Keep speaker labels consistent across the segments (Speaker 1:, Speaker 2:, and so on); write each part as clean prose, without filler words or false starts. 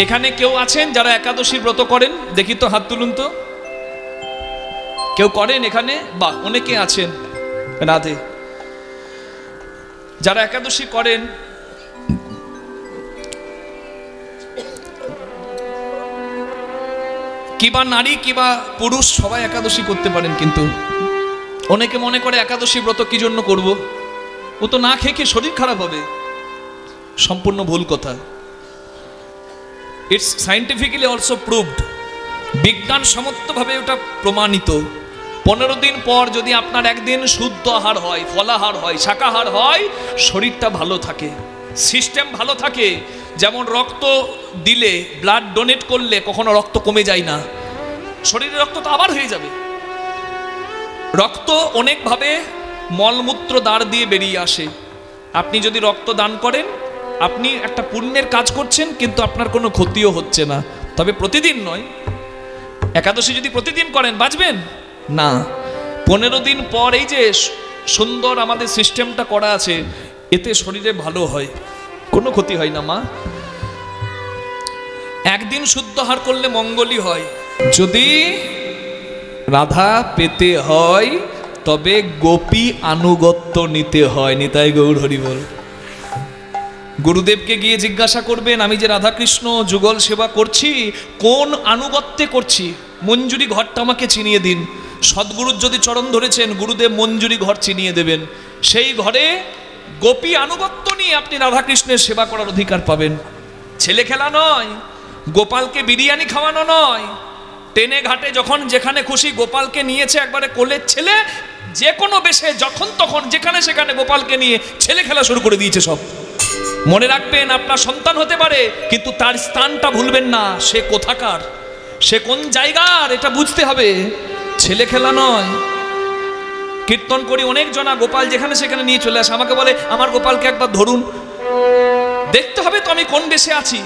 Speaker 1: এখানে কেউ আছেন যারা একাদশী ব্রত করেন? দেখি তো, হাত তুলুন তো। কেউ করেন এখানে? বা অনেকে আছেন। রাধে। যারা একাদশী করেন, কিবা নারী কিবা পুরুষ সবাই একাদশী করতে পারেন, কিন্তু অনেকে মনে করে একাদশী ব্রত কি জন্য করব, ও তো না খেয়ে খেয়ে শরীর খারাপ হবে। সম্পূর্ণ ভুল কথা। ইটস সায়েন্টিফিক্যালি অলসো প্রুভড, বিজ্ঞান সম্মতভাবে ওটা প্রমাণিত। 15 দিন পর যদি আপনার একদিন শুদ্ধ আহার হয়, ফলাহার হয়, শাকাহার হয়, শরীরটা ভালো থাকে, সিস্টেম ভালো থাকে। যেমন রক্ত দিলে, ব্লাড ডোনেট করলে কখনো রক্ত কমে যায় না, শরীরে রক্ত তো আবার হয়ে যাবে। রক্ত অনেকভাবে মলমূত্র দ্বার দিয়ে বেরিয়ে আসে। আপনি যদি রক্ত দান করেন, আপনি একটা পুণ্যের কাজ করছেন, কিন্তু আপনার কোনো ক্ষতিও হচ্ছে না। তবে প্রতিদিন নয়। একাদশী যদি প্রতিদিন করেন, বাঁচবেন না। 15 দিন পর এই যে সুন্দর আমাদের সিস্টেমটা করা আছে, এতে শরীরে ভালো হয়, কোনো ক্ষতি হয় না মা। একদিন শুদ্ধ আহার করলে মঙ্গলই হয়। যদি রাধা পেতে হয় তবে গোপী আনুগত্য নিতে হয়। নিতাই গৌর হরি বল। গুরুদেবকে গিয়ে জিজ্ঞাসা করবেন, আমি যে রাধাকৃষ্ণ যুগল সেবা করছি, কোন আনুগত্যে করছি? মঞ্জুরি ঘরটা আমাকে চিনিয়ে দিন। সদ্গুরুর যদি চরণ ধরেছেন, গুরুদেব মঞ্জুরি ঘর চিনিয়ে দেবেন। সেই ঘরে গোপী আনুগত্য নিয়ে আপনি রাধাকৃষ্ণের সেবা করার অধিকার পাবেন। ছেলে খেলা নয়, গোপালকে বিরিয়ানি খাওয়ানো নয়। টেনে ঘাটে যখন যেখানে খুশি গোপালকে নিয়েছে, একবারে কোলের ছেলে, যে কোনো বেশে যখন তখন যেখানে সেখানে গোপালকে নিয়ে ছেলে খেলা শুরু করে দিয়েছে সব। মনে রাখবেন, আপনার সন্তান হতে পারে, কিন্তু তার স্থানটা ভুলবেন না। সে কোথাকার, সে কোন জায়গার, এটা বুঝতে হবে। ছেলে খেলা নয়। কীর্তন করি, অনেক জনা গোপাল যেখানে সেখানে নিয়ে চলে আসে। আমাকে বলে, আমার গোপালকে একবার ধরুন। দেখতে হবে তো আমি কোন বেশে আছি,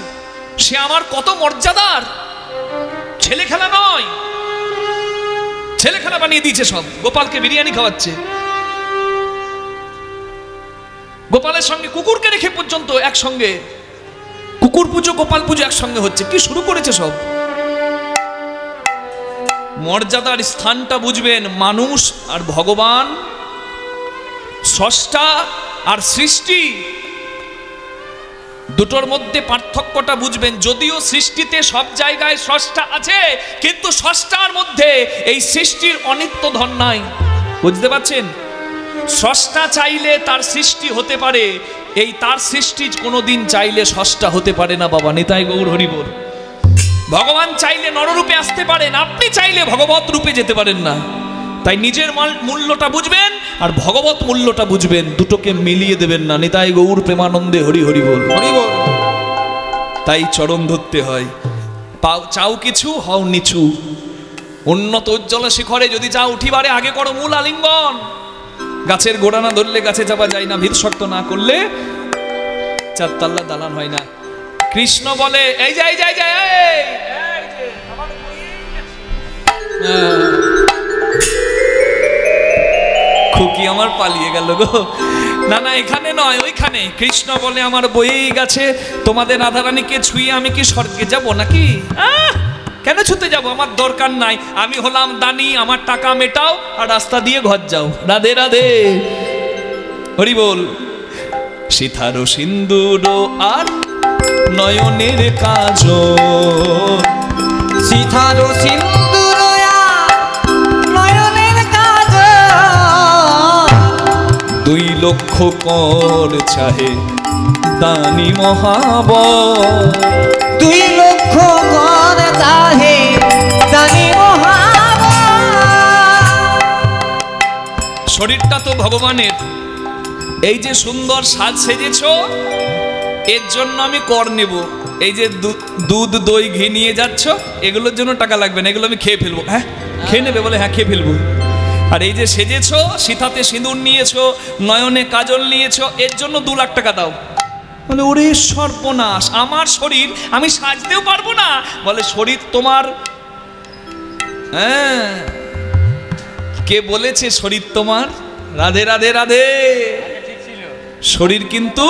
Speaker 1: সে আমার কত মর্যাদার। ছেলে খেলা নয়, ছেলে খেলা বানিয়ে দিয়েছে সব। গোপালকে বিরিয়ানি খাওয়াচ্ছে, গোপালের সঙ্গে কুকুরকে রেখে পর্যন্ত একসঙ্গে কুকুর পুজো গোপাল পুজো একসঙ্গে হচ্ছে। কি শুরু করেছে সব। মর্যাদার স্থানটা বুঝবেন। মানুষ আর ভগবান, স্রষ্টা আর সৃষ্টি, দুটোর মধ্যে পার্থক্যটা বুঝবেন। যদিও সৃষ্টিতে সব জায়গায় স্রষ্টা আছে, কিন্তু স্রষ্টার মধ্যে এই সৃষ্টির অনিত্য ধন নাই। বুঝতে পারছেন? স্রষ্টা চাইলে তার সৃষ্টি হতে পারে, এই তার সৃষ্টি কোনোদিন চাইলে স্রষ্টা হতে পারে না বাবা। নিতাই গৌর হরি বল। ভগবান চাইলে নররূপে আসতে পারেন, আপনি চাইলে ভগবত রূপে যেতে পারেন না। তাই নিজের মূল্যটা বুঝবেন আর ভগবত মূল্যটা বুঝবেন, দুটোকে মিলিয়ে দেবেন না। নিতাই গৌর প্রেমানন্দে হরি হরি বল, হরি বল। তাই চরণ ধরতে হয়। চাও কিছু, হও নিচু। উন্নত উজ্জ্বল শিখরে যদি চাও উঠিবারে, আগে করো মূল আলিঙ্গন। গাছের গোড়া না ধরলে গাছে চাপা যায় না, ভিত শক্ত না করলে চারতলা দালান হয় না। কৃষ্ণ বলে, এই যাই যাই যাই, খুকি আমার পালিয়ে গেল গো। না না, এখানে নয়, ওইখানে। কৃষ্ণ বলে, আমার বইয়েই গেছে, তোমাদের রাধারানীকে ছুঁয়ে আমি কি স্বর্গে যাব নাকি? কেন ছুতে যাব? আমার দরকার নাই। আমি হলাম দানি, আমার টাকা মেটাও আর রাস্তা দিয়ে ঘর যাও। রাধে রাধে হরি বল। সিথার সিন্দুর আর নয়নের কাজল,
Speaker 2: সিথার সিন্দুর নয়নের কাজল,
Speaker 1: 2 লক্ষ কর চাহে দানি মহাবল,
Speaker 2: 2 লক্ষ কর চাহে দানি মহাবল।
Speaker 1: শরীরটা তো ভগবানের। এই যে সুন্দর সাজ সেজেছ, এর জন্য আমি কর নেব। এই যে দুধ দই ঘি নিয়ে যাচ্ছ, এগুলোর জন্য টাকা লাগবে না, এগুলো আমি খেয়ে ফেলবো। হ্যাঁ, খেয়ে নেবে? বলে হ্যাঁ, খেয়ে ফেলবো। আর এই যে সেজেছো, সিথাতে সিঁদুর নিয়েছো, নয়নে কাজল নিয়েছো, এর জন্য 2 লাখ টাকা দাও। বলে ওরে সর্বনাশ, আমার শরীর, আমি সাজতেও পারবো না। বলে শরীর তোমার? হ্যাঁ, কে বলেছে শরীর তোমার? রাধে রাধে রাধে। শরীর কিন্তু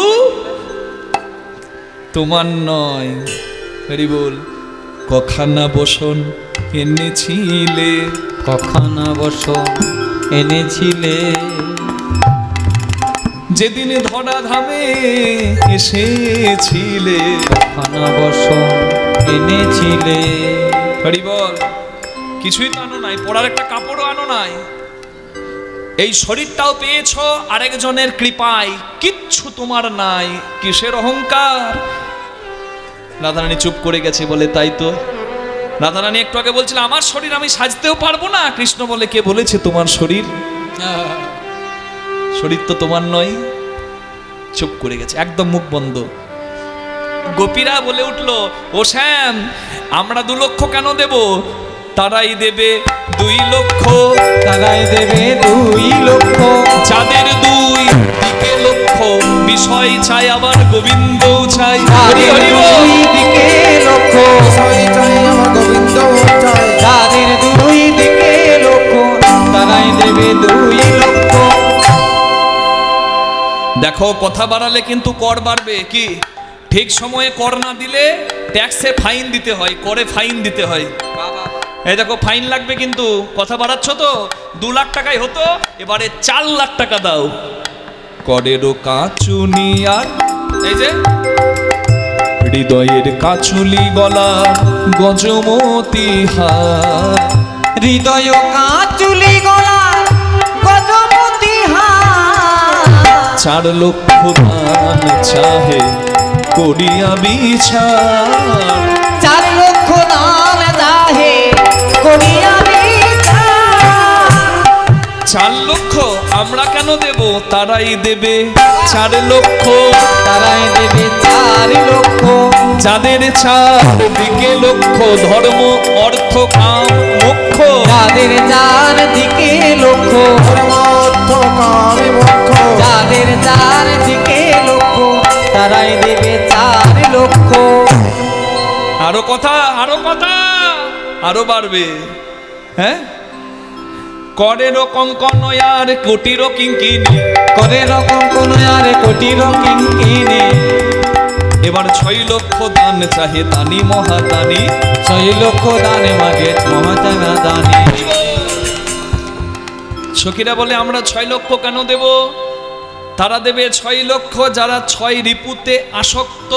Speaker 1: তোমার নয়। হরি বল। কখানা বসন এনেছিলে,
Speaker 2: কখানা বসন এনেছিলে,
Speaker 1: যেদিন ধরা ধামে এসেছিলে।
Speaker 2: কখানা বসন এনেছিলে।
Speaker 1: হরি বল। কিছুই তো আনো নাই, পড়ার একটা কাপড়ও আনো নাই। এই শরীরটাও পেয়েছ আরেকজনের কৃপায়, কিচ্ছু তোমার নাই, কিসের অহংকার? রাধারানী চুপ করে গেছে, বলে তাই তো। রাধারানী একটু আগে বলছিল আমার শরীর আমি সাজতেও পারবো না। কৃষ্ণ বলে কে বলেছে তোমার শরীর? শরীর তো তোমার নয়। চুপ করে গেছে, একদম মুখ বন্ধ। গোপীরা বলে উঠলো, ও শ্যাম, আমরা 2 লক্ষ কেন দেব? তারাই দেবে 2 লক্ষ,
Speaker 2: তারাই দেবে 2 লক্ষ,
Speaker 1: যাদের 2 দিকে লক্ষ্য, বিষয় চাই আবার গোবিন্দ চাই। হরি হরি বল।
Speaker 2: 2 দিকে লক্ষ্য,
Speaker 3: বিষয় চাই আমার গোবিন্দ চাই।
Speaker 2: যাদের 2 দিকে লক্ষ্য, তারাই দেবে 2 লক্ষ।
Speaker 1: দেখো, কথা বাড়ালে কিন্তু কর বাড়বে। কি? ঠিক সময়ে কর না দিলে ট্যাক্সে ফাইন দিতে হয়, করে ফাইন দিতে হয়। এই দেখো, ফাইন লাগবে কিন্তু। কথা বাড়াচ্ছ তো। 2 লাখ টাকায় হতো, এবারে 4 লাখ টাকা দাও। করেরও কাচুনি আর এই যে হৃদয়ের কাচুলি গলা গজমতি হার,
Speaker 2: হৃদয় কাচুলি গলা গজমতি হার,
Speaker 1: 4 লক্ষ দান চাহে করিয়া বিচার।
Speaker 2: 4 লক্ষ দান চাহে করিয়া বিচার।
Speaker 1: 4 লক্ষ আমরা কেন দেব? তারাই দেবে 4 লক্ষ,
Speaker 2: তারাই দেবে 4 লক্ষ,
Speaker 1: যাদের 4 দিকে লক্ষ্য, ধর্ম অর্থ কাম মোক্ষ।
Speaker 2: যাদের 4 দিকে লক্ষ্য,
Speaker 3: ধর্মার্থ কামে মোক্ষ।
Speaker 2: যাদের 4 দিকে লক্ষ্য, তারাই দেবে 4 লক্ষ।
Speaker 1: আরো কথা, আরো কথা, আরো বাড়বে। হ্যাঁ, করেরও কঙ্কন আর কোটিরও কিঙ্কিনি,
Speaker 2: করে রকম কোন আর কোটির কিঙ্কিনি।
Speaker 1: এবার 6 লক্ষ দান চাহে দানি মহাদানি।
Speaker 2: 6 লক্ষ দানে মাগে মহাজানা দানি।
Speaker 1: সখীরা বলে আমরা 6 লক্ষ কেন দেব? তারা দেবে 6 লক্ষ যারা 6 রিপুতে আসক্ত।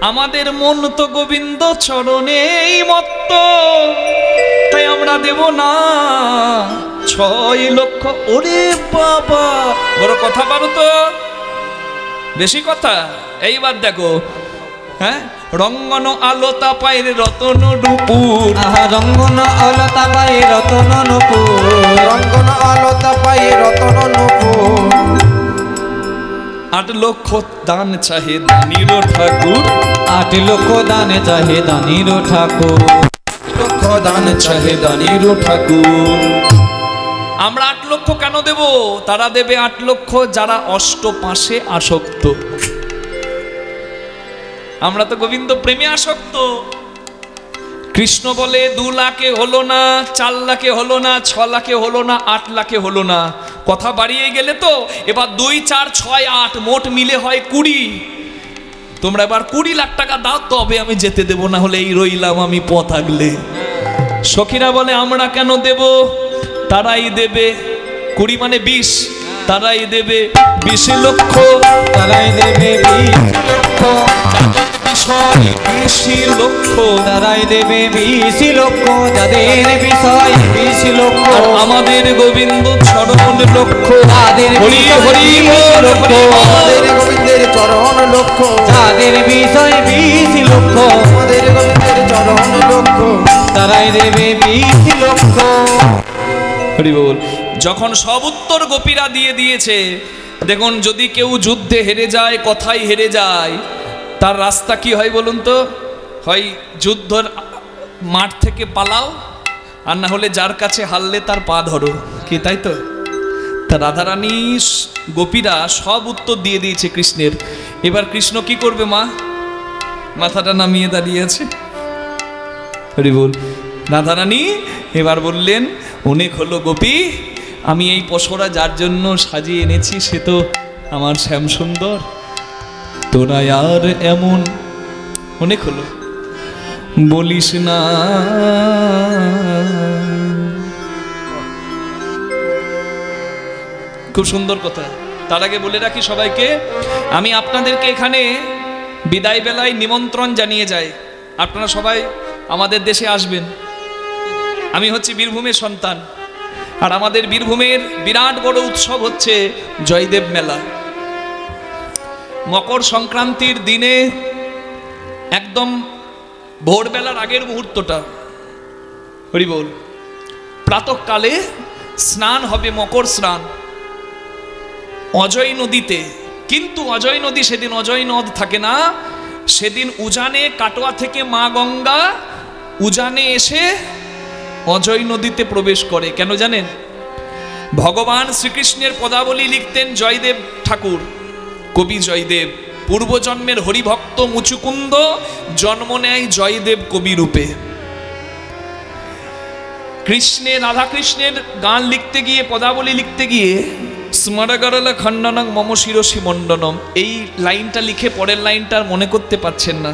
Speaker 1: আমাদের মন তো গোবিন্দ চরণেই মত্ত, তাই আমরা দেব না 6 লক্ষ। ওরে বাবা, বড় কথা পারো তো, বেশি কথা। এইবার দেখো, হ্যাঁ, রঙ্গন আলোতা পায়ের রতন রূপুর,
Speaker 2: আহা রঙ্গন অলতা পাই রতন নূপুর,
Speaker 3: রঙ্গন আলতা পাই রতন নূপুর।
Speaker 1: 8 লক্ষ দান চাহে দানির ঠাকুর,
Speaker 2: 8 লক্ষ দানে চাহে দানির ঠাকুর,
Speaker 3: লক্ষ দান
Speaker 1: চাহে দানির ঠাকুর। আমরা 8 লক্ষ কেন দেব? তারা দেবে 8 লক্ষ যারা অষ্টপাশে আসক্ত। আমরা তো গোবিন্দ প্রেমে আসক্ত। কৃষ্ণ বলে 2 লাখে হলো না, 4 লাখে হলো না, 6 লাখে হলো না, 8 লাখে হলো না। কথা বাড়িয়ে গেলে তো। এবার 2, 4, 6, 8 মোট মিলে হয় 20। তোমরা এবার 20 লাখ টাকা দাও, তবে আমি যেতে দেব, না হলে এই রইলাম আমি পথ আগলে। সখীরা বলে আমরা কেন দেব? তারাই দেবে 20 মানে 20, তারাই দেবে 20 লক্ষ,
Speaker 2: তারাই দেবে 20 লক্ষ,
Speaker 1: বিষয় 20 লক্ষ,
Speaker 2: তারাই দেবে 20 লক্ষ, যাদের বিষয় 20 লক্ষ।
Speaker 1: আর আমাদের গোবিন্দ চরণ লক্ষ।
Speaker 2: যাদের
Speaker 1: হরি
Speaker 2: বিষয়
Speaker 1: হরি
Speaker 2: 20
Speaker 1: বল,
Speaker 2: লক্ষ,
Speaker 1: হরি বল।
Speaker 3: আমাদের গোবিন্দের চরণ লক্ষ।
Speaker 2: যাদের বিষয় 20 লক্ষ,
Speaker 3: আমাদের গোবিন্দের চরণ লক্ষ।
Speaker 2: তারাই দেবে 20 লক্ষ।
Speaker 1: হরি বল। যখন সব উত্তর গোপীরা দিয়ে দিয়েছে, দেখুন যদি কেউ যুদ্ধে হেরে যায়, কথাই হেরে যায়, তার রাস্তা কি হয় বলুন তো? হয় যুদ্ধের মাঠ থেকে পালাও, আর না হলে যার কাছে হারলে তার পা ধরো। কি তাই তো? তা রাধারানী গোপীরা সব উত্তর দিয়ে দিয়েছে কৃষ্ণের। এবার কৃষ্ণ কি করবে? মা মাথাটা নামিয়ে দাঁড়িয়ে আছে। হরি বল। রাধারানী এবার বললেন, অনেক হলো গোপী, আমি এই পশরা যার জন্য সাজিয়ে এনেছি সে তো আমার শ্যাম সুন্দর, তোরা আর এমন। অনেক হলো, বলিস না। খুব সুন্দর কথা। তার আগে বলে রাখি সবাইকে, আমি আপনাদেরকে এখানে বিদায় বেলায় নিমন্ত্রণ জানিয়ে যাই, আপনারা সবাই আমাদের দেশে আসবেন। আমি হচ্ছি বীরভূমের সন্তান, আর আমাদের বীরভূমের বিরাট বড় উৎসব হচ্ছে জয়দেব মেলা। মকর সংক্রান্তির দিনে একদম ভোরবেলার আগের মুহূর্তটা, হরি বল, প্রাতঃকালে স্নান হবে, মকর স্নান অজয় নদীতে। কিন্তু অজয় নদী সেদিন অজয় নদ থাকে না, সেদিন উজানে কাটোয়া থেকে মা গঙ্গা উজানে এসে অজয় নদীতে প্রবেশ করে। কেন জানেন? ভগবান শ্রীকৃষ্ণের পদাবলী লিখতেন জয়দেব ঠাকুর, কবি জয়দেব। পূর্বজন্মের হরিভক্ত মুচুকুন্দ জন্ম নেয় জয়দেব কবি রূপে। কৃষ্ণের, রাধা কৃষ্ণের গান লিখতে গিয়ে, পদাবলী লিখতে গিয়ে স্মরগরল খণ্ডনং মম শিরসি মণ্ডনম, এই লাইনটা লিখে পরের লাইনটা মনে করতে পারছেন না।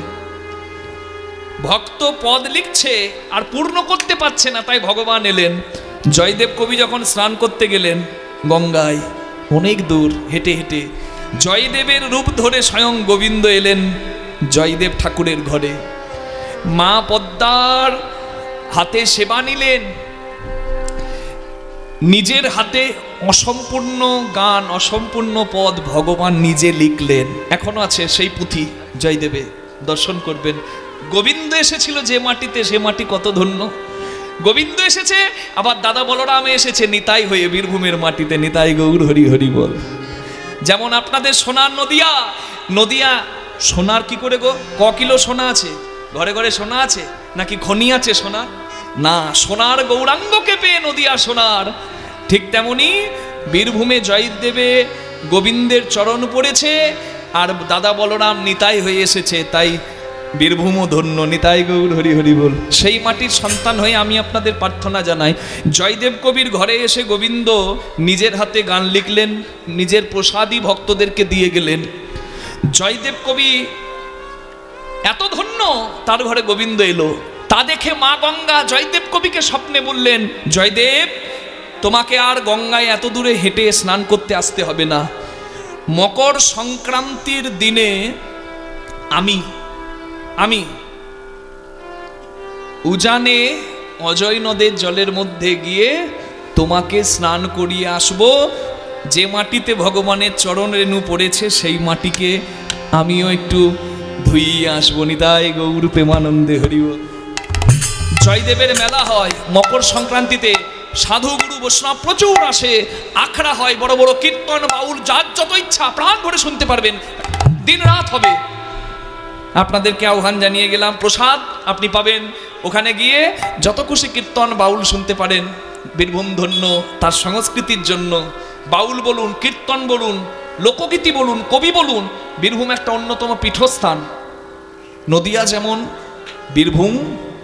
Speaker 1: ভক্ত পদ লিখছে আর পূর্ণ করতে পারছে না, তাই ভগবান এলেন। জয়দেব কবি যখন স্নান করতে গেলেন গঙ্গায়, অনেক দূর হেঁটে হেঁটে, জয়দেবের রূপ ধরে স্বয়ং গোবিন্দ এলেন জয়দেব ঠাকুরের ঘরে। মা পদ্মার হাতে সেবা নিলেন, নিজের হাতে অসম্পূর্ণ গান, অসম্পূর্ণ পদ ভগবান নিজে লিখলেন। এখনো আছে সেই পুঁথি, জয়দেবে দর্শন করবেন। গোবিন্দ এসেছিল যে মাটিতে, সে মাটি কত ধন্য। গোবিন্দ এসেছে, আবার দাদা বলরামে এসেছে নিতাই হয়ে বীরভূমের মাটিতে। নিতাই গৌর হরি হরি বল। যেমন আপনাদের সোনার নদিয়া, নদিয়া সোনার কি করে গো? ক কিলো সোনা আছে ঘরে ঘরে? সোনা আছে নাকি খনি আছে সোনা? না, সোনার গৌরাঙ্গকে পেয়ে নদিয়া সোনার। ঠিক তেমনি বীরভূমে জয়দেবে গোবিন্দের চরণ পড়েছে, আর দাদা বলরাম নিতাই হয়ে এসেছে, তাই বীরভূমও ধন্য। নিতাই গৌর হরি হরি বল। সেই মাটির সন্তান হয়ে আমি আপনাদের প্রার্থনা জানাই, জয়দেব কবির ঘরে এসে গোবিন্দ নিজের হাতে গান লিখলেন, নিজের প্রসাদী ভক্তদেরকে দিয়ে গেলেন। জয়দেব কবি এত ধন্য, তার ঘরে গোবিন্দ এলো। তা দেখে মা গঙ্গা জয়দেব কবিকে স্বপ্নে বললেন, জয়দেব তোমাকে আর গঙ্গায় এত দূরে হেঁটে স্নান করতে আসতে হবে না। মকর সংক্রান্তির দিনে আমি উজানে অজয় নদের জলের মধ্যে গিয়ে তোমাকে স্নান করিয়ে আসব। যে মাটিতে ভগবানের চরণ রেণু পড়েছে সেই মাটিকে আমিও একটু ধুইয়ে আসবো। নিতাই গৌর প্রেমানন্দে হরি বল। জয়দেবের মেলা হয় মকর সংক্রান্তিতে, সাধু গুরু বৈষ্ণব প্রচুর আসে, আখড়া হয়, বড় বড় কীর্তন বাউল, যার যত ইচ্ছা প্রাণ ভরে শুনতে পারবেন, দিন রাত হবে। আপনাদেরকে আহ্বান জানিয়ে গেলাম, প্রসাদ আপনি পাবেন, ওখানে গিয়ে যত খুশি কীর্তন বাউল শুনতে পারেন। বীরভূম ধন্য তার সংস্কৃতির জন্য। বাউল বলুন, কীর্তন বলুন, লোকগীতি বলুন, কবি বলুন, বীরভূম একটা অন্যতম পীঠস্থান। নদিয়া যেমন, বীরভূম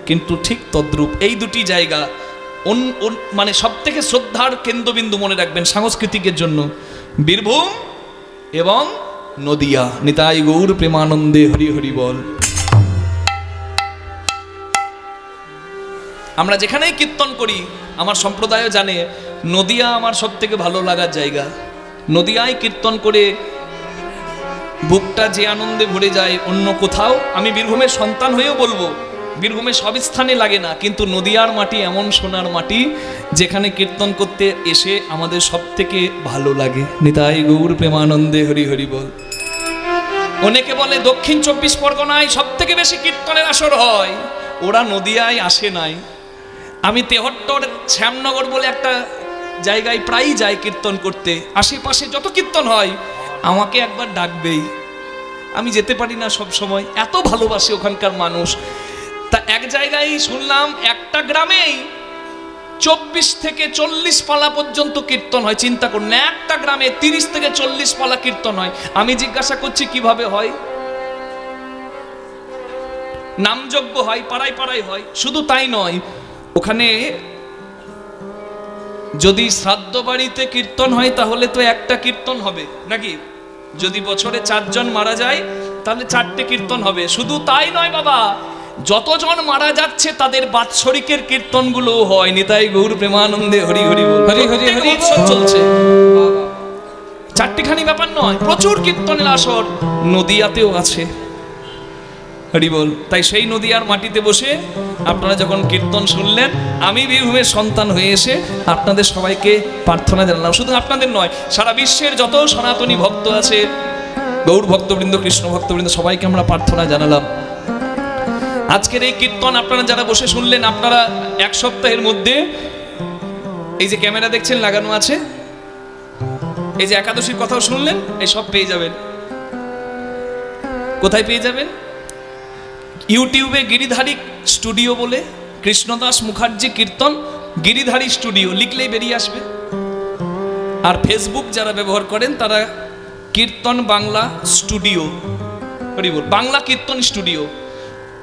Speaker 1: কিন্তু ঠিক তদ্রূপ। এই দুটি জায়গা মানে সব থেকে শ্রদ্ধার কেন্দ্রবিন্দু মনে রাখবেন সাংস্কৃতিকের জন্য, বীরভূম এবং নদিয়া। নিতাই গৌর প্রেমানন্দে হরি হরি বল। আমরা যেখানেই কীর্তন করি, আমার সম্প্রদায়ও জানে নদিয়া আমার সব থেকে ভালো লাগার জায়গা। নদিয়ায় কীর্তন করে বুকটা যে আনন্দে ভরে যায় অন্য কোথাও। আমি বীরভূমের সন্তান হয়েও বলবো, বীরভূমের সব স্থানে লাগে না, কিন্তু নদিয়ার মাটি এমন সোনার মাটি যেখানে কীর্তন করতে এসে আমাদের সব থেকে ভালো লাগে। নিতাই গৌর প্রেমানন্দে হরি হরি বল। অনেকে বলে দক্ষিণ 24 পরগনায় সব থেকে বেশি কীর্তনের আসর হয়, ওরা নদিয়ায় আসে নাই। আমি তেহট্টর শ্যামনগর বলে একটা জায়গায় প্রায়ই যাই কীর্তন করতে, আশেপাশে যত কীর্তন হয় আমাকে একবার ডাকবেই। আমি যেতে পারি না সব সময়, এত ভালোবাসে ওখানকার মানুষ। তা এক জায়গায় শুনলাম একটা গ্রামেই 24 থেকে 40 পালা পর্যন্ত কীর্তন হয়। চিন্তা করুন, একটা গ্রামে 30 থেকে 40 পালা কীর্তন হয়। আমি জিজ্ঞাসা করছি কিভাবে হয়? নামযজ্ঞ হয়, পাড়ায় পাড়ায় হয়। শুধু তাই নয়, ওখানে যদি শ্রাদ্ধ বাড়িতে কীর্তন হয় তাহলে তো একটা কীর্তন হবে নাকি? যদি বছরে 4 জন মারা যায় তাহলে 4টে কীর্তন হবে। শুধু তাই নয় বাবা, যতজন মারা যাচ্ছে তাদের বাৎসরিকের কীর্তনগুলো হয়। নিতাই গৌর প্রেমানন্দে হরি হরি বল।
Speaker 2: হরি হরি
Speaker 1: প্রত্যেক
Speaker 2: হরি
Speaker 1: উৎসব
Speaker 2: বল।
Speaker 1: চলছে, চারটিখানি ব্যাপার নয়, প্রচুর কীর্তনের আসর নদিয়াতেও আছে। হরি বল। তাই সেই নদিয়ার মাটিতে বসে আপনারা যখন কীর্তন শুনলেন, আমি বীরভূমের সন্তান হয়ে এসে আপনাদের সবাইকে প্রার্থনা জানালাম। শুধু আপনাদের নয়, সারা বিশ্বের যত সনাতনী ভক্ত আছে, গৌর ভক্তবৃন্দ, কৃষ্ণ ভক্তবৃন্দ, সবাইকে আমরা প্রার্থনা জানালাম। আজকের এই কীর্তন আপনারা যারা বসে শুনলেন, আপনারা এক সপ্তাহের মধ্যে এই যে ক্যামেরা দেখছেন লাগানো আছে, এই যে একাদশীর কথাও শুনলেন, এই সব পেয়ে যাবেন। কোথায় পেয়ে যাবেন? ইউটিউবে গিরিধারী স্টুডিও বলে, কৃষ্ণদাস মুখার্জি কীর্তন গিরিধারী স্টুডিও লিখলেই বেরিয়ে আসবে। আর ফেসবুক যারা ব্যবহার করেন তারা কীর্তন বাংলা স্টুডিও, বাংলা কীর্তন স্টুডিও,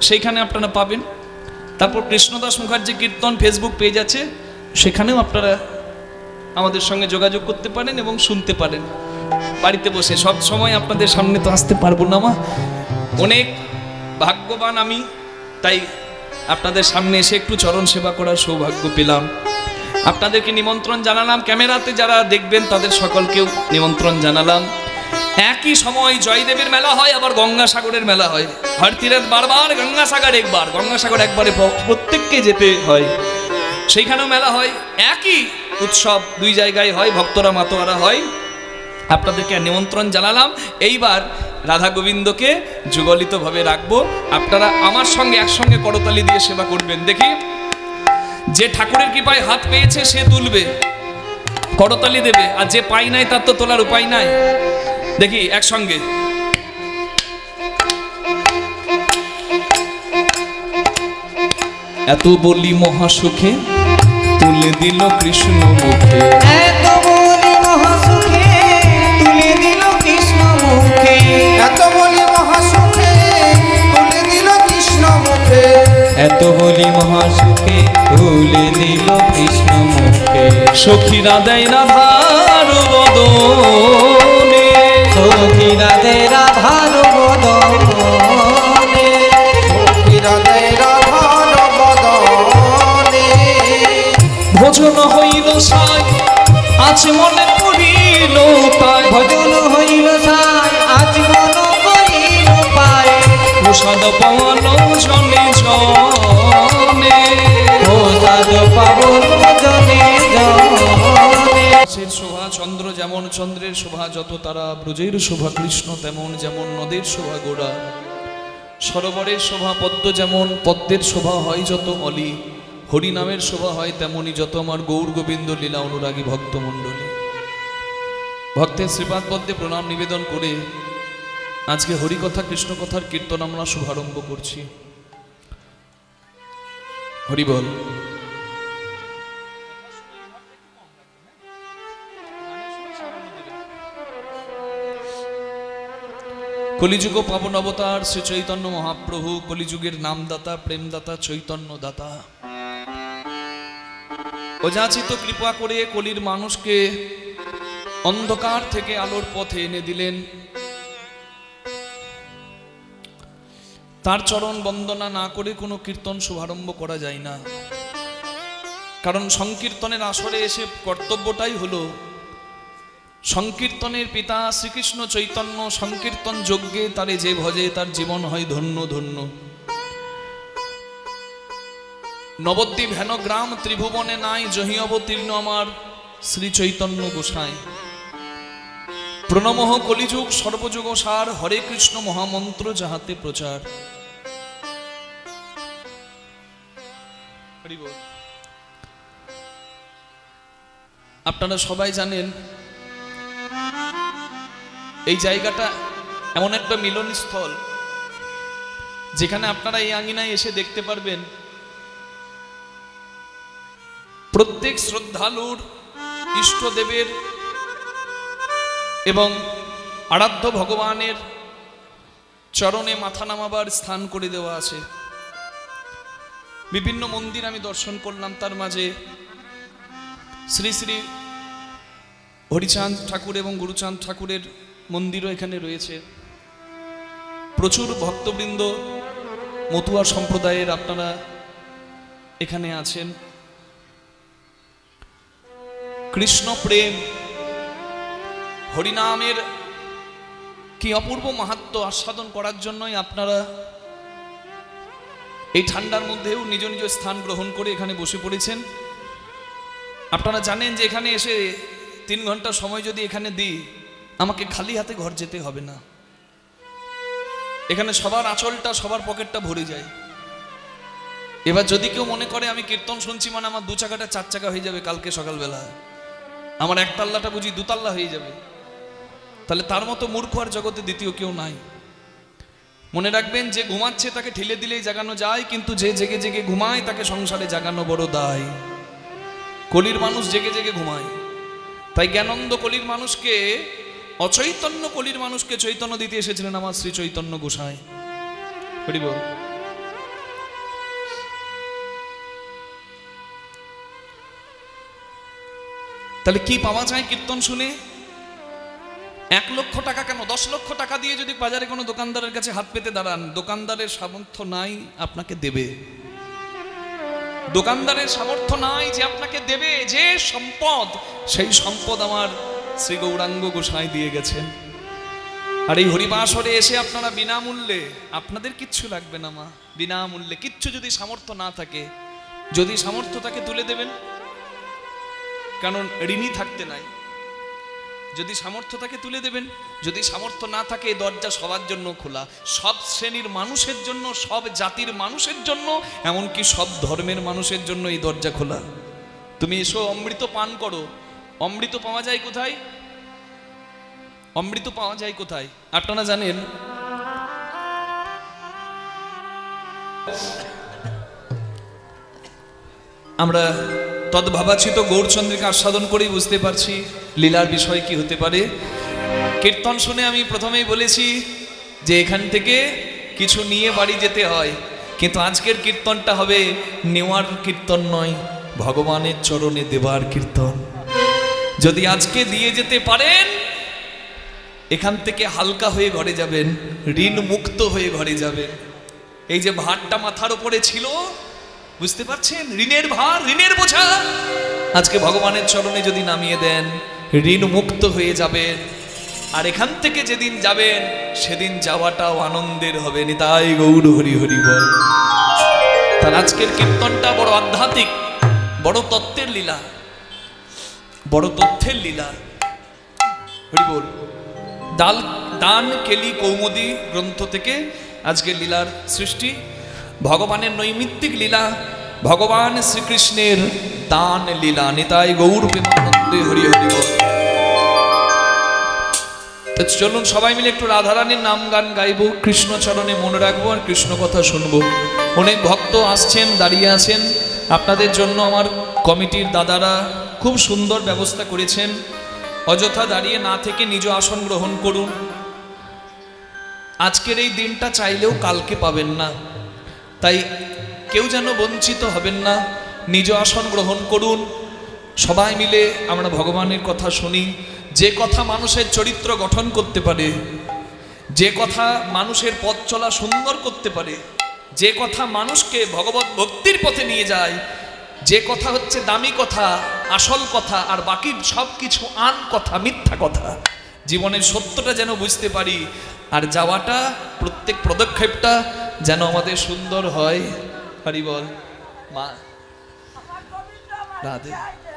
Speaker 1: সেইখানে আপনারা পাবেন। তারপর কৃষ্ণদাস মুখার্জি কীর্তন ফেসবুক পেজ আছে, সেখানেও আপনারা আমাদের সঙ্গে যোগাযোগ করতে পারেন এবং শুনতে পারেন বাড়িতে বসে। সব সময় আপনাদের সামনে তো আসতে পারবো না, মা অনেক ভাগ্যবান আমি, তাই আপনাদের সামনে এসে একটু চরণ সেবা করার সৌভাগ্য পেলাম। আপনাদেরকে নিমন্ত্রণ জানালাম, ক্যামেরাতে যারা দেখবেন তাদের সকলকেও নিমন্ত্রণ জানালাম। একই সময় জয়দেবের মেলা হয়, আবার গঙ্গাসাগরের মেলা হয়। হরতীরথ বারবার, গঙ্গাসাগর একবার, গঙ্গাসাগর একবারে প্রত্যেককে যেতে হয়। সেইখানেও মেলা হয়, একই উৎসব দুই জায়গায় হয়, ভক্তরা মাতোয়ারা হয়। আপনাদেরকে নিমন্ত্রণ জানালাম। এইবার রাধা গোবিন্দকে যুগলিতভাবে রাখবো। আপনারা আমার সঙ্গে একসঙ্গে করতালি দিয়ে সেবা করবেন। দেখি, যে ঠাকুরের কৃপায় হাত পেয়েছে সে তুলবে, করতালি দেবে, আর যে পাই নাই তার তো তোলার উপায় নাই। দেখি একসঙ্গে। এত বলি মহাসুখে তুলে দিল কৃষ্ণ মুখে,
Speaker 2: এত বলি মহাসুখে তুলে দিল কৃষ্ণ মুখে,
Speaker 3: এত বলি মহাসুখে তুলে দিল কৃষ্ণ মুখে,
Speaker 2: এত বলি মহাসুখে তুলে দিল কৃষ্ণ মুখে।
Speaker 1: সখীরা দেয় রাধার বদনে,
Speaker 2: সখীরা দেয় রাধার বদনে,
Speaker 3: হৃদয় রাধার বদনে,
Speaker 1: ভোজন হইল সাই আজ মনে পড়িল তাই,
Speaker 2: ভজন হইল সাই আজ মন করিল পায়,
Speaker 1: প্রসাদ পাওয়ান জনে জনে,
Speaker 2: প্রসাদ পাবন জনে জনে।
Speaker 1: সেই শোভা চন্দ্র যেমন চন্দ্রের শোভা যত তারা, ব্রজের শোভা কৃষ্ণ তেমন যেমন নদের শোভা গোড়া, সরোবরের শোভা পদ্ম যেমন পদ্মের শোভা হয় যত অলি, হরিনামের শোভা হয় তেমনি যত আমার গৌর গোবিন্দ লীলা অনুরাগী ভক্তমণ্ডলী। ভক্তের শ্রীপাদ পদ্মে প্রণাম নিবেদন করে আজকে হরিকথা কৃষ্ণকথার কীর্তন আমরা শুভারম্ভ করছি। হরি বল। কলিযুগ পাবন অবতার শ্রী চৈতন্য মহাপ্রভু, কলিযুগের নামদাতা প্রেমদাতা চৈতন্য দাতা, অযাচিত কৃপা করে কলির মানুষকে অন্ধকার থেকে আলোর পথে এনে দিলেন। তার চরণ বন্দনা না করে কোনো কীর্তন শুভারম্ভ করা যায় না, কারণ সংকীর্তনের আসরে এসে কর্তব্যটাই হলো সংকীর্তনের পিতা শ্রীকৃষ্ণ চৈতন্য সংকীর্তন যজ্ঞে তারে যে ভজে তার জীবন হয় ধন্য ধন্য। নবদ্বীপ হেন গ্রাম ত্রিভুবনে নাই, জহি অবতীর্ণ আমার শ্রী চৈতন্য গোসাই। প্রণমঃ কলিযুগ সর্বযুগ সার, হরে কৃষ্ণ মহামন্ত্র যাহাতে প্রচার। আপনারা সবাই জানেন এই জায়গাটা এমন একটা মিলনস্থল যেখানে আপনারা এই আঙিনায় এসে দেখতে পারবেন প্রত্যেক শ্রদ্ধালুর ইষ্টদেবের এবং আরাধ্য ভগবানের চরণে মাথা নামাবার স্থান করে দেওয়া আছে। বিভিন্ন মন্দির আমি দর্শন করলাম, তার মাঝে শ্রী শ্রী হরিচাঁদ ঠাকুর এবং গুরুচাঁদ ঠাকুরের মন্দিরও এখানে রয়েছে। প্রচুর ভক্তবৃন্দ মতুয়া সম্প্রদায়ের আপনারা এখানে আছেন, কৃষ্ণ প্রেম হরিনামের কি অপূর্ব মাহাত্ম্য আস্বাদন করার জন্যই আপনারা এই ঠান্ডার মধ্যেও নিজ নিজ স্থান গ্রহণ করে এখানে বসে পড়েছেন। আপনারা জানেন যে এখানে এসে 3 ঘন্টা সময় যদি এখানে দিই, আমাকে খালি হাতে ঘর যেতে হবে না। এখানে সবার আঁচলটা, সবার পকেটটা ভরে যায়। এবার যদি কেউ মনে করে আমি কীর্তন শুনছি মানে আমার 2 চাকাটা 4 চাকা হয়ে যাবে কালকে সকালবেলা, আমার 1 তাল্লাটা বুঝি 2 তাল্লা হয়ে যাবে, তাহলে তার মতো মূর্খ আর জগতে দ্বিতীয় কেউ নাই। মনে রাখবেন, যে ঘুমাচ্ছে তাকে ঠেলে দিলেই জাগানো যায়, কিন্তু যে জেগে জেগে ঘুমায় তাকে সংসারে জাগানো বড় দায়। কলির মানুষ জেগে জেগে ঘুমায়, তাই জ্ঞানন্দ কলির মানুষকে, অচৈতন্য কলির মানুষকে চৈতন্য দিতে এসেছিলেন আমার শ্রী চৈতন্য গোসাই। হরি বল। তাহলে কি পাওয়া যায় কীর্তন শুনে? 1 লক্ষ টাকা কেন, 10 লক্ষ টাকা দিয়ে যদি বাজারে কোনো দোকানদারের কাছে হাত পেতে দাঁড়ান, দোকানদারের সামর্থ্য নাই আপনাকে দেবে। দোকানদারের সামর্থ্য নাই যে আপনাকে দেবে। যে সম্পদ, সেই সম্পদ আমার শ্রী গৌরাঙ্গ গোসাই দিয়ে গেছেন। আর এই হরিবাসরে এসে আপনারা বিনামূল্যে, আপনাদের কিচ্ছু লাগবে না মা, বিনামূল্যে, কিচ্ছু যদি সামর্থ্য না থাকে, যদি সামর্থ্য তাকে তুলে দেবেন, কারণ ঋণী থাকতে নাই। যদি সামর্থ্য তাকে তুলে দেবেন, যদি সামর্থ্য না থাকে, এই দরজা সবার জন্য খোলা, সব শ্রেণীর মানুষের জন্য, সব জাতির মানুষের জন্য, এমনকি সব ধর্মের মানুষের জন্য এই দরজা খোলা। তুমি এসো, অমৃত পান করো। অমৃত পাওয়া যায় কোথায়? অমৃত পাওয়া যায় কোথায় আপনারা জানেন? আমরা তদ্ভাবাচিত গৌরচন্দ্রকে আস্বাদন করেই বুঝতে পারছি লীলার বিষয় কি হতে পারে। কীর্তন শুনে আমি প্রথমেই বলেছি যে এখান থেকে কিছু নিয়ে বাড়ি যেতে হয়, কিন্তু আজকের কীর্তনটা হবে নেওয়ার কীর্তন নয়, ভগবানের চরণে দেবার কীর্তন। যদি আজকে দিয়ে যেতে পারেন, এখান থেকে হালকা হয়ে ঘরে যাবেন, ঋণ মুক্ত হয়ে ঘরে যাবেন। এই যে ভারটা মাথার উপরে ছিল, বুঝতে পারছেন, ঋণের ভার, ঋণের বোঝা, আজকে ভগবানের চরণে যদি নামিয়ে দেন, ঋণ মুক্ত হয়ে যাবেন। আর এখান থেকে যেদিন যাবেন, সেদিন যাওয়াটাও আনন্দের হবে। নিতাই গৌর হরি হরি বল। তার আজকের কীর্তনটা বড় আধ্যাত্মিক, বড় তত্ত্বের লীলা, বড় তথ্যের লীলা। হরি বল। দান কেলি কৌমুদী গ্রন্থ থেকে আজকের লীলার সৃষ্টি, ভগবানের নৈমিত্তিক লীলা, ভগবান শ্রীকৃষ্ণের দান লীলা। নিতাই গৌর প্রেমানন্দে হরি হরি বল। তো চলুন সবাই মিলে একটু রাধারানীর নাম গান গাইবো, কৃষ্ণ চরণে মনে রাখবো আর কৃষ্ণ কথা শুনবো। অনেক ভক্ত আসছেন, দাঁড়িয়ে আছেন, আপনাদের জন্য আমার কমিটির দাদারা খুব সুন্দর ব্যবস্থা করেছেন। অযথা দাঁড়িয়ে না থেকে নিজ আসন গ্রহণ করুন। আজকের এই দিনটা চাইলেও কালকে পাবেন না, তাই কেউ যেন বঞ্চিত হবেন না, নিজ আসন গ্রহণ করুন। সবাই মিলে আমরা ভগবানের কথা শুনি। যে কথা মানুষের চরিত্র গঠন করতে পারে, যে কথা মানুষের পথ চলা সুন্দর করতে পারে, যে কথা মানুষকে ভগবত ভক্তির পথে নিয়ে যায়, যে কথা হচ্ছে দামি কথা, আসল কথা, আর বাকি সব কিছু আন কথা, মিথ্যা কথা। জীবনের সত্যটা যেন বুঝতে পারি, আর যাওয়াটা, প্রত্যেক পদক্ষেপটা যেন আমাদের সুন্দর হয়। হরি বল। মা রাধে,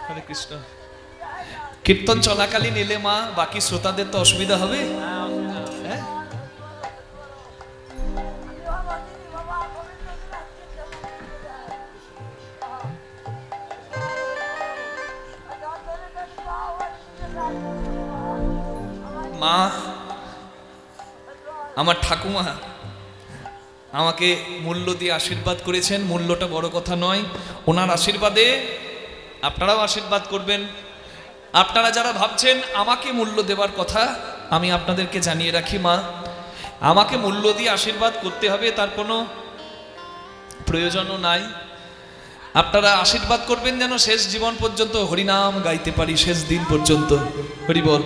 Speaker 1: হরে কৃষ্ণ। কীর্তন চলাকালীন এলে মা, বাকি শ্রোতাদের তো অসুবিধা হবে। হ্যাঁ, মা, আমার ঠাকুমা আমাকে মূল্য দিয়ে আশীর্বাদ করেছেন। মূল্যটা বড় কথা নয়, ওনার আশীর্বাদে আপনারাও আশীর্বাদ করবেন। আপনারা যারা ভাবছেন আমাকে মূল্য দেবার কথা, আমি আপনাদেরকে জানিয়ে রাখি মা, আমাকে মূল্য দিয়ে আশীর্বাদ করতে হবে তার কোনো প্রয়োজনও নাই। আপনারা আশীর্বাদ করবেন যেন শেষ জীবন পর্যন্ত হরিনাম গাইতে পারি, শেষ দিন পর্যন্ত। হরি বল।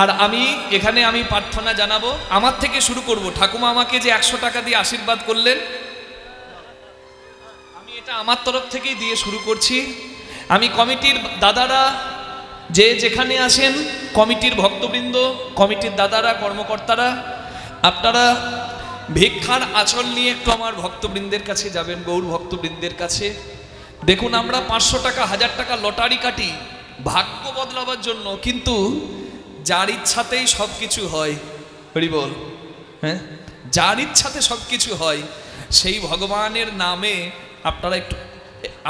Speaker 1: আর আমি এখানে প্রার্থনা জানাবো, আমার থেকে শুরু করব। ঠাকুমা আমাকে যে 100 টাকা দিয়ে আশীর্বাদ করলেন, আমি এটা আমার তরফ থেকেই দিয়ে শুরু করছি। আমি কমিটির দাদারা যে যেখানে আসেন, কমিটির ভক্তবৃন্দ, কমিটির দাদারা, কর্মকর্তারা, আপনারা ভিক্ষার আঁচল নিয়ে একটু আমার ভক্তবৃন্দের কাছে যাবেন, গৌর ভক্তবৃন্দের কাছে। দেখুন, আমরা 500 টাকা 1000 টাকা লটারি কাটি ভাগ্য বদলাবার জন্য, কিন্তু যার ইচ্ছাতেই সব কিছু হয়, হরি বল, হ্যাঁ, যার ইচ্ছাতে সব কিছু হয়, সেই ভগবানের নামে আপনারা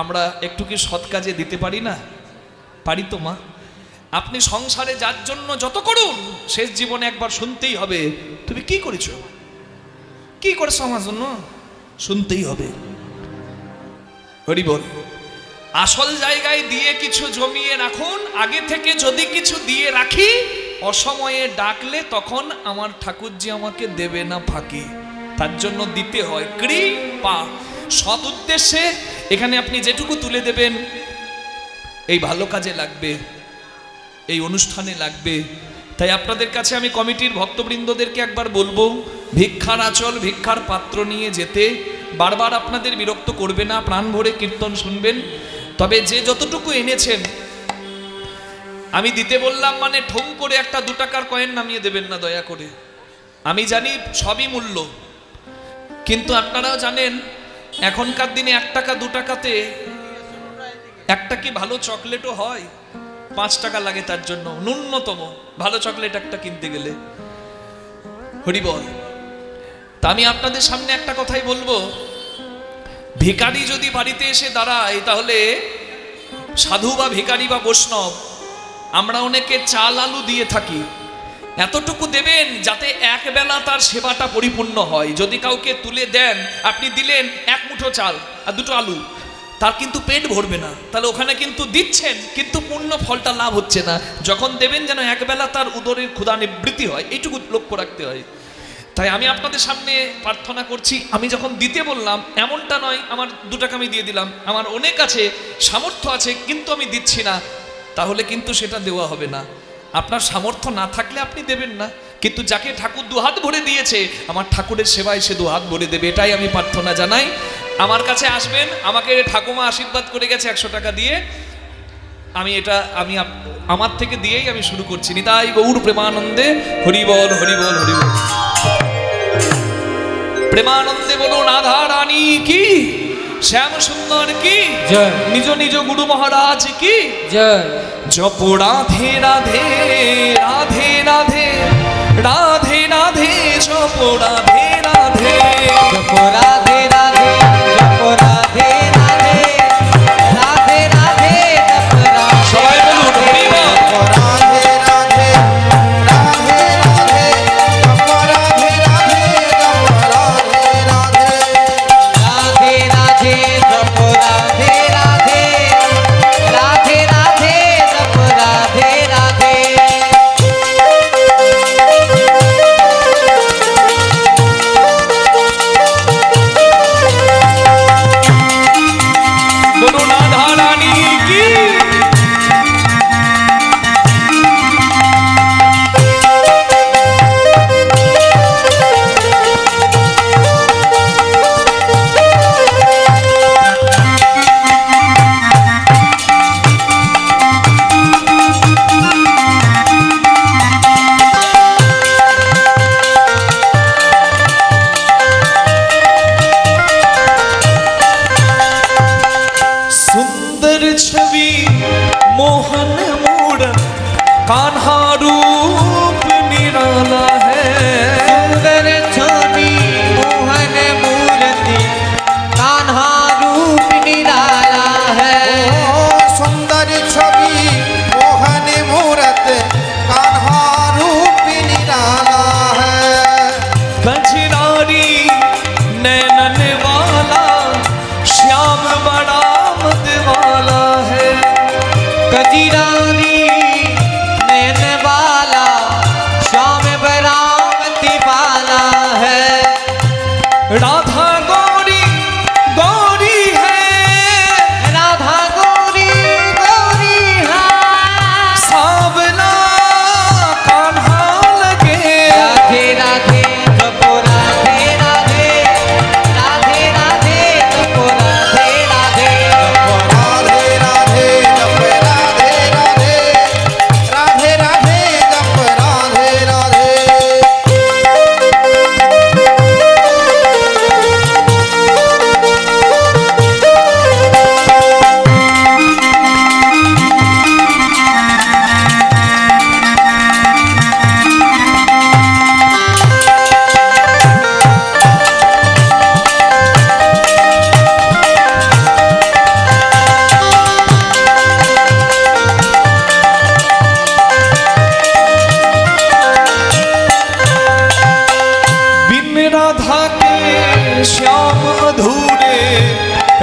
Speaker 1: আমরা একটু কি সৎ কাজে দিতে পারি না? পারি তো মা? আপনি সংসারে যার জন্য যত করুন, শেষ জীবনে একবার শুনতেই হবে, তুমি কি করেছো, কি করেছো আমার জন্য, শুনতেই হবে। হরি বল। আসল জায়গায় দিয়ে কিছু জমিয়ে রাখুন। আগে থেকে যদি কিছু দিয়ে রাখি, অসময়ে ডাকলে তখন আমার ঠাকুরজি আমাকে দেবে না ফাঁকি, তার জন্য দিতে হয় কৃপা। সৎ উদ্দেশ্যে এখানে আপনি যেটুকু তুলে দেবেন, এই ভালো কাজে লাগবে, এই অনুষ্ঠানে লাগবে। তাই আপনাদের কাছে আমি কমিটির ভক্তবৃন্দদেরকে একবার বলবো, ভিক্ষার আঁচল, ভিক্ষার পাত্র নিয়ে যেতে। বারবার আপনাদের বিরক্ত করবে না, প্রাণ ভরে কীর্তন শুনবেন। তবে যে যতটুকু এনেছেন, আমি দিতে বললাম মানে ঠুম করে একটা 2 টাকার কয়েন নামিয়ে দেবেন না, দয়া করে। আমি জানি সবই মূল্য, কিন্তু আপনারাও জানেন এখনকার দিনে 1 টাকা 2 টাকাতে একটা কি ভালো চকলেটও হয়? 5 টাকা লাগে তার জন্য, ন্যূনতম ভালো চকলেট একটা কিনতে গেলে। হরি বল। তা আমি আপনাদের সামনে একটা কথাই বলবো, ভিখারি যদি বাড়িতে এসে দাঁড়ায়, তাহলে সাধু বা ভিখারি বা বৈষ্ণব, আমরা অনেকে চাল আলু দিয়ে থাকি। এতটুকু দেবেন যাতে একবেলা তার সেবাটা পরিপূর্ণ হয়। যদি কাউকে তুলে দেন, আপনি দিলেন 1 মুঠো চাল আর 2টো আলু, তার কিন্তু পেট ভরবে না। তাহলে ওখানে কিন্তু দিচ্ছেন, কিন্তু পূর্ণ ফলটা লাভ হচ্ছে না। যখন দেবেন যেন একবেলা তার উদরের ক্ষুধা নিবৃত্তি হয়, এইটুকু লক্ষ্য রাখতে হয়। তাই আমি আপনাদের সামনে প্রার্থনা করছি, আমি যখন দিতে বললাম, এমনটা নয় আমার 2 টাকা আমি দিয়ে দিলাম, আমার অনেক আছে, সামর্থ্য আছে, কিন্তু আমি দিচ্ছি না, তাহলে কিন্তু সেটা দেওয়া হবে না। আপনার সামর্থ্য না থাকলে আপনি দেবেন না, কিন্তু যাকে ঠাকুর 2 হাত ভরে দিয়েছে, আমার ঠাকুরের সেবায় সে 2 হাত ভরে দেবে, এটাই আমি প্রার্থনা জানাই। আমার কাছে আসবেন, আমাকে ঠাকুমা আশীর্বাদ করে গেছে 100 টাকা দিয়ে, আমি আমার থেকে দিয়েই আমি শুরু করছি। নিতাই গৌর প্রেমানন্দে, হরি বল, হরি বল, হরি বল। প্রেমানন্দে বলুন রাধা রানী কি, শ্যাম সুন্দর কি
Speaker 2: জয়,
Speaker 1: নিজ নিজ গুরু মহারাজ কি
Speaker 2: জয়।
Speaker 1: জপ রাধে রাধে রাধে রাধে রাধে রাধে, জপ রাধে রাধে,
Speaker 2: জপ রাধে রাধে, জপ রাধে রাধে, রাধে রাধে, জপ রাধে।
Speaker 1: সবাই বলুন হরি বল।
Speaker 3: রাধে রাধে রাধে রাধে, জপ রাধে রাধে, জপ রাধে রাধে,
Speaker 2: রাধে রাধে, জপ রাধে রাধে, রাধে রাধে, জপ রাধে রাধে।
Speaker 1: বলুন রাধা রানী কি। सुंदर छवि मोहन मूरत, कान्हा रूप निराला है।
Speaker 2: सुंदर छवि मोहन मूर्ति, कान्हा रूप निराला है।
Speaker 3: ओ सुंदर छवि मोहन मूरत, कान्हा रूप निराला है।
Speaker 1: कजरारी नैनन वाला, श्याम बड़ा मत वाला है।
Speaker 2: कजरानी नैन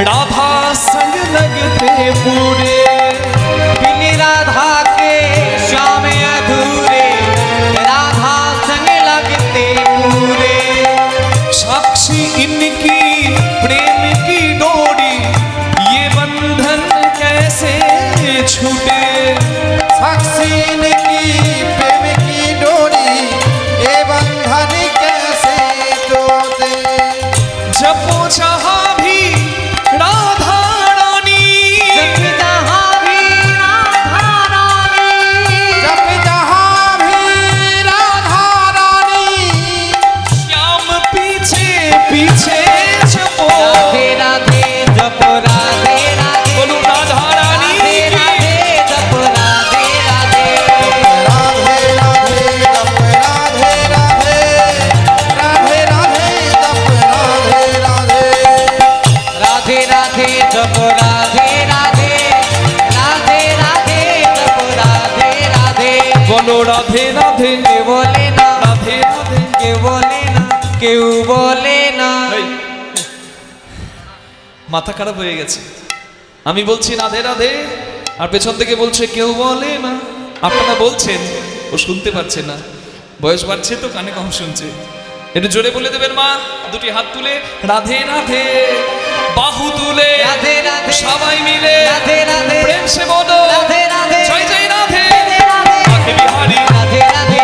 Speaker 1: राधा संग लगते पूरे,
Speaker 2: बिन राधा के श्याम अधूरे, राधा संग लगते पूरे।
Speaker 1: साक्षी इनकी प्रेम की डोरी, ये बंधन कैसे छूटे।
Speaker 3: साक्षी इनकी प्रेम की डोरी, ये बंधन कैसे टूटे।
Speaker 1: जपो जहाँ भी राधा रानी,
Speaker 2: जप जहाँ भी राधा रानी,
Speaker 3: जब जहाँ भी राधा रानी,
Speaker 1: श्याम पीछे पीछे जपो।
Speaker 2: राधे राधे जप राधे राधे,
Speaker 1: बोलो राधा रानी
Speaker 2: राधे
Speaker 1: की।
Speaker 2: राधे जप राधे राधे,
Speaker 3: राधे राधे जप राधे राधे, राधे राधे जप राधे राधे।
Speaker 2: राधे राधे जप राधे राधे, राधे राधे जप राधे राधे।
Speaker 1: बोलो राधे राधे
Speaker 2: के बोले ना,
Speaker 1: राधे राधे।
Speaker 2: के बोले ना, কেউ বলে না।
Speaker 1: এই, মাথা খারাপ হয়ে গেছে। আমি বলছি রাধে রাধে, আর পেছন থেকে বলছে কেউ বলে না। আপনারা বলছেন, ও শুনতে পাচ্ছে না, বয়স বাড়ছে তো কানে কম শুনছে। একটু জোরে বলে দেবেন মা, দুটি হাত তুলে রাধে রাধে, বাহু তুলে
Speaker 2: রাধে রাধে,
Speaker 1: সবাই মিলে
Speaker 2: রাধে রাধে,
Speaker 1: প্রেম সে বলো
Speaker 2: রাধে রাধে,
Speaker 1: জয় জয় রাধে
Speaker 2: রাধে রাধে,
Speaker 1: রাধে বিহারী
Speaker 2: রাধে রাধে,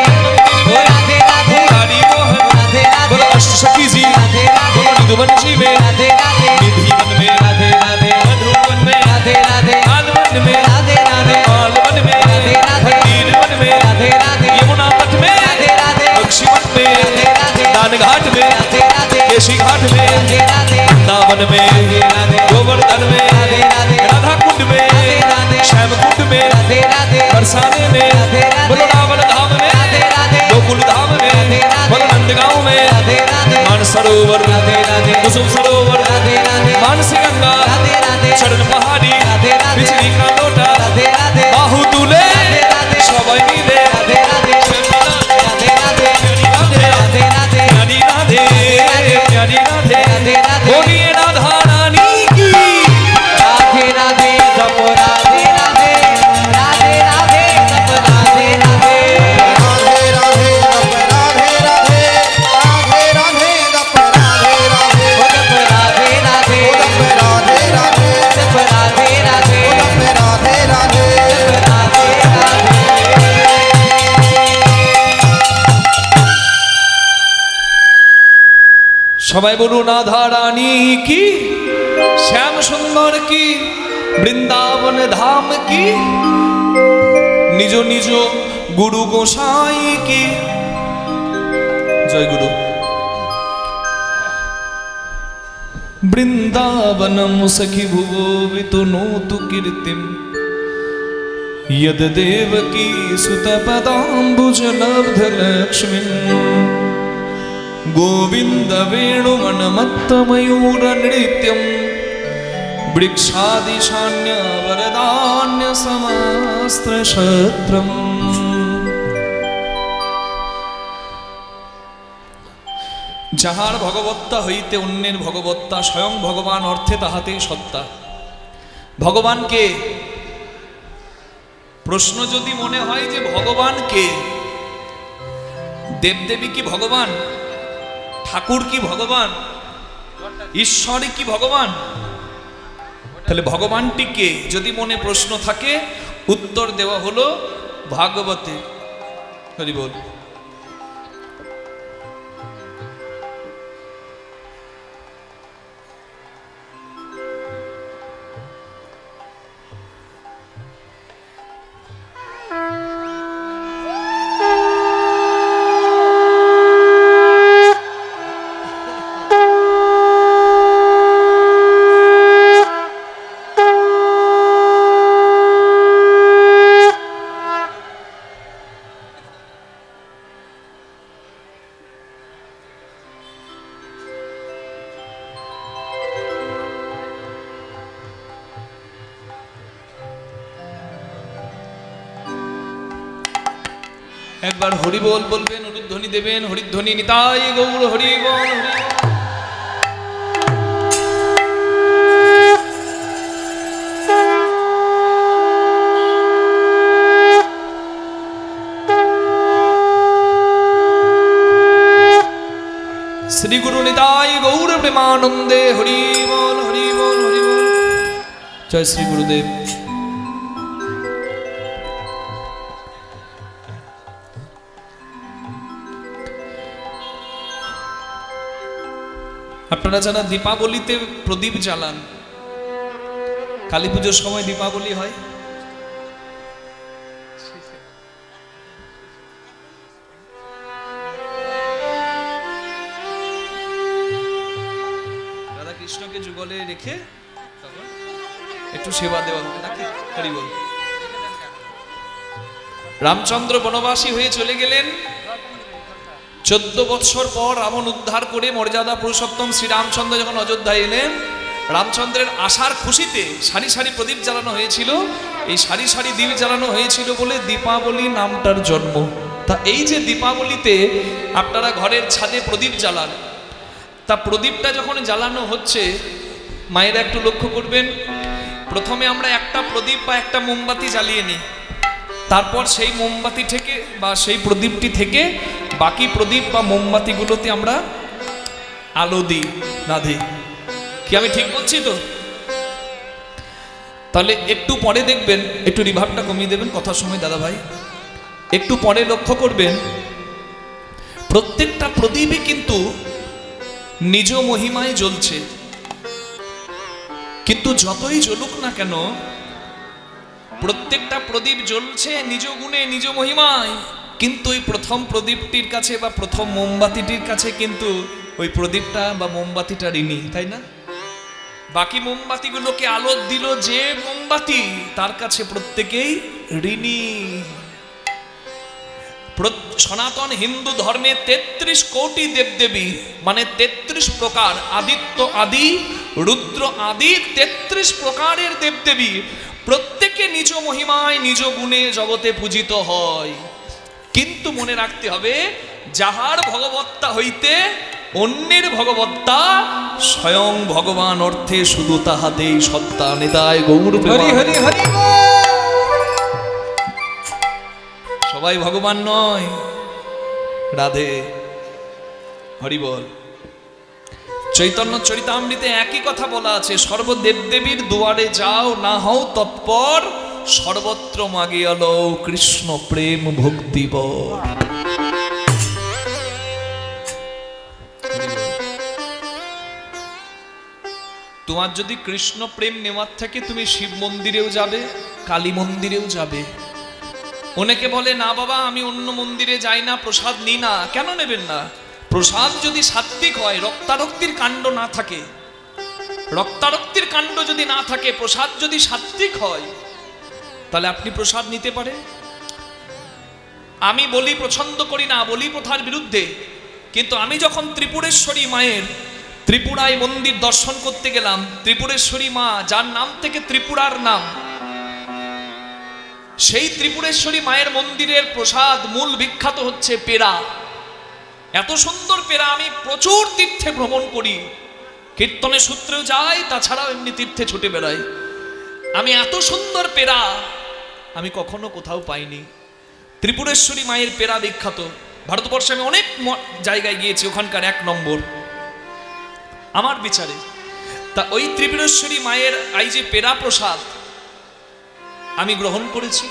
Speaker 2: ও রাধে রাধে,
Speaker 1: मुरारी मोहन
Speaker 2: राधे राधे,
Speaker 1: बोलो अष्ट सखी जी,
Speaker 2: राधे राधे,
Speaker 1: बोलो निधुवन जी में,
Speaker 2: राधे राधे,
Speaker 1: निधि वन में,
Speaker 2: राधे राधे,
Speaker 1: मधुवन में,
Speaker 2: राधे राधे,
Speaker 1: आलवन में,
Speaker 2: राधे राधे,
Speaker 1: आलवन में,
Speaker 2: राधे राधे,
Speaker 1: हरीर वन में,
Speaker 2: राधे राधे,
Speaker 1: यमुना तट में,
Speaker 2: राधे राधे,
Speaker 1: बक्शी मठ में,
Speaker 2: राधे राधे,
Speaker 1: दान घाट में,
Speaker 2: राधे राधे,
Speaker 1: केशी घाट में,
Speaker 2: राधे राधे,
Speaker 1: वृंदावन में,
Speaker 2: राधे,
Speaker 1: गोवर्धन में,
Speaker 2: राधे राधे,
Speaker 1: राधा कुंड में,
Speaker 2: राधे राधे,
Speaker 1: श्याम कुंड में,
Speaker 2: राधे राधे,
Speaker 1: बरसाने में,
Speaker 2: राधे राधे,
Speaker 1: बोलो रावण धाम में,
Speaker 2: राधे राधे,
Speaker 1: गोकुल धाम में,
Speaker 2: राधे राधे,
Speaker 1: बोलो नंदगांव में,
Speaker 2: राधे राधे,
Speaker 1: मानसरोवर,
Speaker 2: राधे राधे,
Speaker 1: कुसुम सरोवर,
Speaker 2: राधे राधे,
Speaker 1: मानसी गंगा,
Speaker 2: राधे राधे,
Speaker 1: चरण पहाड़ी,
Speaker 2: राधे राधे,
Speaker 1: बिजली का लोटा,
Speaker 2: राधे राधे,
Speaker 1: बाहु तुले
Speaker 2: राधे राधे,
Speaker 1: सबाई मिले,
Speaker 2: राधे राधे, राधे राधे,
Speaker 1: राधे
Speaker 2: राधे राधे,
Speaker 1: प्यारी राधे, प्यारी राधे,
Speaker 2: राधे राधे,
Speaker 1: बोलिए राधा रानी की।
Speaker 2: राधे राधे जप राधे राधे, राधे राधे जप राधे राधे,
Speaker 3: राधे राधे जप राधे राधे, राधे राधे जप राधे राधे।
Speaker 2: ओ जप राधे राधे,
Speaker 3: जप राधे राधे,
Speaker 2: जप राधे राधे,
Speaker 3: जप राधे राधे।
Speaker 2: जप राधे राधे।
Speaker 1: সবাই বলুন রাধা রানী কি, শ্যাম সুন্দর কি, বৃন্দাবন ধাম কি, নিজ নিজ গুরু গোসাই কি। জয় গুরু। বৃন্দাবনম সখি ভুবো বিতনোতু কীর্তিম, यद देवकी सुत पदाम्बुज लब्ध लक्ष्मीं, गोविंद वेणुमनमत्त मयूर नृत्यं, वृक्षादिशान्य वरदान्य समास्त्र शत्रम्। যাহার ভগবত্তা হইতে অন্যের ভগবত্তা, স্বয়ং ভগবান অর্থে তাহাতেই সত্তা। ভগবানকে প্রশ্ন যদি মনে হয় যে ভগবান কে, দেবদেবী কি ভগবান, ঠাকুর কি ভগবান, ঈশ্বরই কি ভগবান, তাহলে ভগবানটি কে যদি মনে প্রশ্ন থাকে, উত্তর দেওয়া হলো ভাগবতে। হরি বল। একবার হরি বল বলবেন, হরিধ্বনি দেবেন, হরিধ্বনি নিতাই গৌর হরি বল। শ্রী গুরু নিতাই গৌর প্রেমানন্দে হরি বল হরি বল হরি বল। জয় শ্রী গুরুদেব। আপনারা যারা দীপাবলিতে প্রদীপ জ্বালান, কালী পুজোর সময় দীপাবলি হয়, রাধা কৃষ্ণকে যুগলে রেখে তখন একটু সেবা দেওয়া হবে নাকি? হরি বল। রামচন্দ্র বনবাসী হয়ে চলে গেলেন। 14 বৎসর পর রাবণ উদ্ধার করে মর্যাদা পুরুষোত্তম শ্রীরামচন্দ্র যখন অযোধ্যায় এলেন, রামচন্দ্রের আশার খুশিতে সারি সারি প্রদীপ জ্বালানো হয়েছিল। এই সারি সারি দ্বীপ জ্বালানো হয়েছিল বলে দীপাবলি নামটার জন্ম। তা এই যে দীপাবলিতে আপনারা ঘরের ছাদে প্রদীপ জ্বালান, তা প্রদীপটা যখন জ্বালানো হচ্ছে মায়েরা একটু লক্ষ্য করবেন, প্রথমে আমরা একটা প্রদীপ বা একটা মোমবাতি জ্বালিয়ে নিই, তারপর সেই মোমবাতি থেকে বা সেই প্রদীপটি থেকে বাকি প্রদীপ বা মোমবাতিগুলোতে আমরা আলো দিই, না দিই? কি আমি ঠিক বলছি তো? তাহলে একটু পরে দেখবেন, একটু রিভাবটা কমিয়ে দেবেন কথার সময় দাদা ভাই, একটু পরে লক্ষ্য করবেন প্রত্যেকটা প্রদীপই কিন্তু নিজ মহিমায় জ্বলছে। কিন্তু যতই জ্বলুক না কেন, প্রত্যেকটা প্রদীপ জ্বলছে নিজ গুণে নিজ মহিমায়, কিন্তু ওই প্রথম প্রদীপটির কাছে বা প্রথম মোমবাতিটির কাছে কিন্তু ওই প্রদীপটা বা মোমবাতিটা ঋণী, তাই না? বাকি মোমবাতিগুলোকে আলো দিল যে মোমবাতি, তার কাছে প্রত্যেকেই ঋণী। সনাতন হিন্দু ধর্মে 33 কোটি দেবদেবী, মানে 33 প্রকার, আদিত্য আদি, রুদ্র আদি 33 প্রকারের দেবদেবী, প্রত্যেকে নিজ মহিমায় নিজ গুণে জগতে পূজিত হয়। কিন্তু মনে রাখতে হবে, যাহার ভগবত্তা হইতে অন্যের ভগবত্তা, স্বয়ং ভগবান অর্থে শুধু তাহাতেই সত্তা। নিতাই গৌর হরি হরি হরি। সবাই ভগবান নয়, রাধে হরি বল। চৈতন্য চরিতামৃতে একই কথা বলা আছে, সর্বদেবদেবীর দুয়ারে যাও, না হও তৎপর, সর্বত্র মাগিয়া লও কৃষ্ণ প্রেম ভক্তি বল। তোমার যদি কৃষ্ণ প্রেম নেওয়ার থাকে, তুমি শিব মন্দিরেও যাবে, কালী মন্দিরেও যাবে। অনেকে বলে না বাবা আমি অন্য মন্দিরে যাই না, প্রসাদ নিই না। কেন নেবেন না? প্রসাদ যদি সাত্বিক হয়, রক্তারক্তির কাণ্ড না থাকে, রক্তারক্তির কাণ্ড যদি না থাকে, প্রসাদ যদি সাত্বিক হয়, তাহলে আপনি প্রসাদ নিতে পারেন। আমি বলি পছন্দ করি না, বলি প্রথার বিরুদ্ধে, কিন্তু আমি যখন ত্রিপুরেশ্বরী মায়ের ত্রিপুরায় মন্দির দর্শন করতে গেলাম, ত্রিপুরেশ্বরী মা যার নাম থেকে ত্রিপুরার নাম, সেই ত্রিপুরেশ্বরী মায়ের মন্দিরের প্রসাদ মূল বিখ্যাত হচ্ছে পেড়া। এত সুন্দর পেড়া, আমি প্রচুর তীর্থে ভ্রমণ করি, কীর্তনে সূত্রেও যাই, তাছাড়াও এমনি তীর্থে ছুটে বেড়াই। আমি এত সুন্দর পেড়া আমি কখনো কোথাও পাইনি। ত্রিপুরেশ্বরী মায়ের পেড়া বিখ্যাত। ভারতবর্ষে আমি অনেক জায়গায় গিয়েছি, ওখানকার 1 নম্বর আমার বিচারে। তা ওই ত্রিপুরেশ্বরী মায়ের এই যে পেড়া প্রসাদ আমি গ্রহণ করেছি,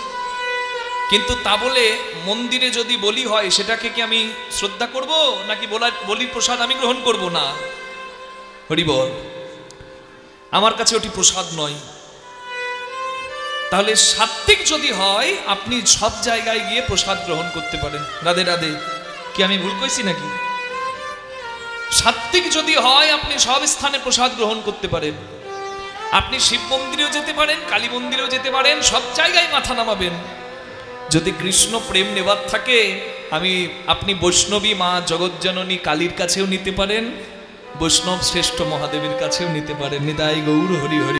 Speaker 1: কিন্তু তা বলে মন্দিরে যদি বলি হয়, সেটাকে কি আমি শ্রদ্ধা করব নাকি বলির প্রসাদ আমি গ্রহণ করব না? হরি বল। আমার কাছে ওটি প্রসাদ নয়। তাহলে সাত্বিক যদি হয়, আপনি সব জায়গায় গিয়ে প্রসাদ গ্রহণ করতে পারেন। রাধে রাধে। কি আমি ভুল কইছি নাকি? সাত্বিক যদি হয়, আপনি সব স্থানে প্রসাদ গ্রহণ করতে পারেন। আপনি শিব মন্দিরেও যেতে পারেন, কালী মন্দিরেও যেতে পারেন, সব জায়গায় মাথা নামাবেন। যদি কৃষ্ণ প্রেম নেবার থাকে, আপনি বৈষ্ণবী মা জগজ্জননী কালীর কাছেও নিতে পারেন, বৈষ্ণব শ্রেষ্ঠ মহাদেবের কাছেও নিতে পারেন। নিতাই গৌর হরি হরি।